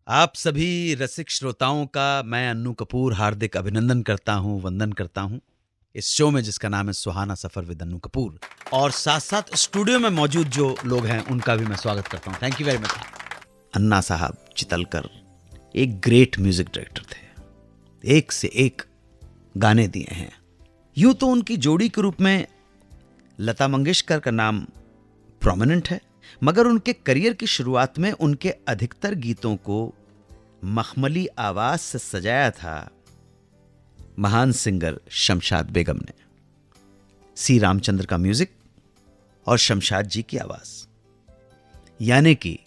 आप सभी रसिक श्रोताओं का मैं अन्नू कपूर हार्दिक अभिनंदन करता हूं, वंदन करता हूं इस शो में जिसका नाम है सुहाना सफर विद अन्नू कपूर। और साथ साथ स्टूडियो में मौजूद जो लोग हैं उनका भी मैं स्वागत करता हूं। Thank you very much. Anna Sahab Chitalkar एक ग्रेट म्यूजिक डायरेक्टर थे, एक से एक गाने दिए हैं। यूं तो उनकी जोड़ी के रूप में लता मंगेशकर का नाम प्रोमिनेंट है, मगर उनके करियर की शुरुआत में उनके अधिकतर गीतों को मखमली आवाज से सजाया था महान सिंगर शमशाद बेगम ने। सी रामचंद्र का म्यूजिक और शमशाद जी की आवाज, यानी कि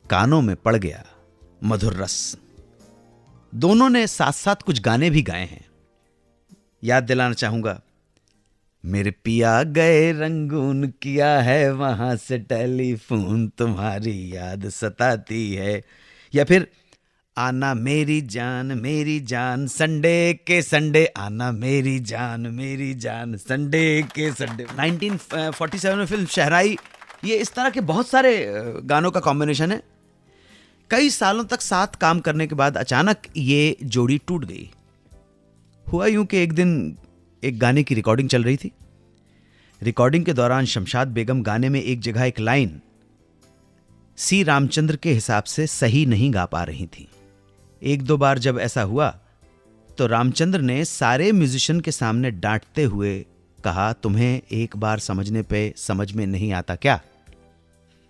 कानों में पड़ गया मधुर रस। दोनों ने साथ साथ कुछ गाने भी गाए हैं। याद दिलाना चाहूंगा, मेरे पिया गए रंगून किया है वहां से टेलीफोन तुम्हारी याद सताती है, या फिर आना मेरी जान संडे के संडे, आना मेरी जान संडे के संडे। 1947 में फिल्म शहनाई, ये इस तरह के बहुत सारे गानों का कॉम्बिनेशन है। कई सालों तक साथ काम करने के बाद अचानक ये जोड़ी टूट गई। हुआ यूं कि एक दिन एक गाने की रिकॉर्डिंग चल रही थी। रिकॉर्डिंग के दौरान शमशाद बेगम गाने में एक जगह एक लाइन सी रामचंद्र के हिसाब से सही नहीं गा पा रही थी। एक दो बार जब ऐसा हुआ तो रामचंद्र ने सारे म्यूजिशियन के सामने डांटते हुए कहा, तुम्हें एक बार समझने पे समझ में नहीं आता क्या?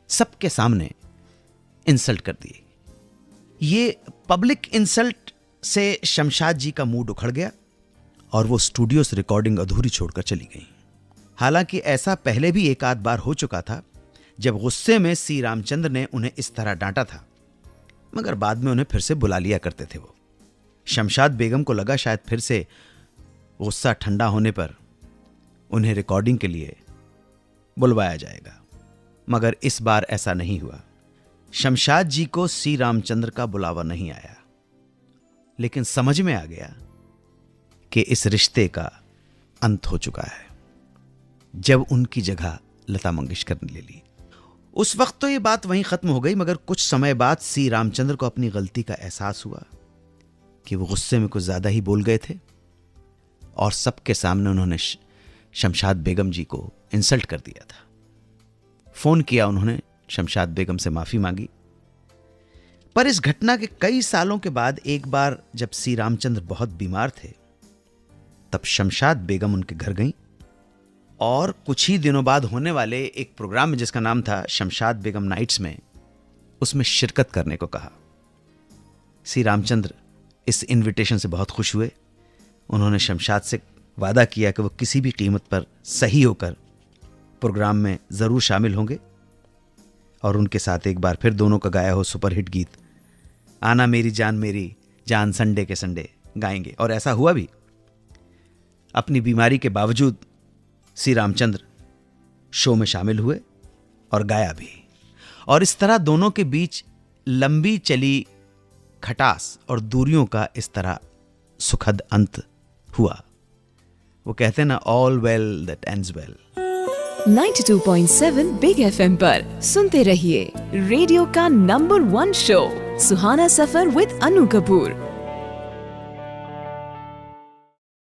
सबके सामने इंसल्ट कर दिए। ये पब्लिक इंसल्ट से शमशाद जी का मूड उखड़ गया और वो स्टूडियो से रिकॉर्डिंग अधूरी छोड़कर चली गई। हालांकि ऐसा पहले भी एक आध बार हो चुका था जब गुस्से में सी रामचंद्र ने उन्हें इस तरह डांटा था, मगर बाद में उन्हें फिर से बुला लिया करते थे वो। शमशाद बेगम को लगा शायद फिर से गुस्सा ठंडा होने पर उन्हें रिकॉर्डिंग के लिए बुलवाया जाएगा, मगर इस बार ऐसा नहीं हुआ। शमशाद जी को सी रामचंद्र का बुलावा नहीं आया, लेकिन समझ में आ गया कि इस रिश्ते का अंत हो चुका है जब उनकी जगह लता मंगेशकर ने ले ली। उस वक्त तो यह बात वहीं खत्म हो गई, मगर कुछ समय बाद सी रामचंद्र को अपनी गलती का एहसास हुआ कि वो गुस्से में कुछ ज्यादा ही बोल गए थे और सबके सामने उन्होंने शमशाद बेगम जी को इंसल्ट कर दिया था। फोन किया उन्होंने, शमशाद बेगम से माफी मांगी। पर इस घटना के कई सालों के बाद एक बार जब सी रामचंद्र बहुत बीमार थे, तब शमशाद बेगम उनके घर गईं और कुछ ही दिनों बाद होने वाले एक प्रोग्राम में जिसका नाम था शमशाद बेगम नाइट्स में, उसमें शिरकत करने को कहा। सी रामचंद्र इस इनविटेशन से बहुत खुश हुए। उन्होंने शमशाद से वादा किया कि वो किसी भी कीमत पर सही होकर प्रोग्राम में जरूर शामिल होंगे और उनके साथ एक बार फिर दोनों का गाया हो सुपरहिट गीत आना मेरी जान संडे के संडे गाएंगे। और ऐसा हुआ भी। अपनी बीमारी के बावजूद सी रामचंद्र शो में शामिल हुए और गाया भी, और इस तरह दोनों के बीच लंबी चली खटास और दूरियों का इस तरह सुखद अंत हुआ। वो कहते हैं ना, all well that ends well. 92.7 big FM पर सुनते रहिए रेडियो का number 1 show Suhana suffer with Annu Kapoor.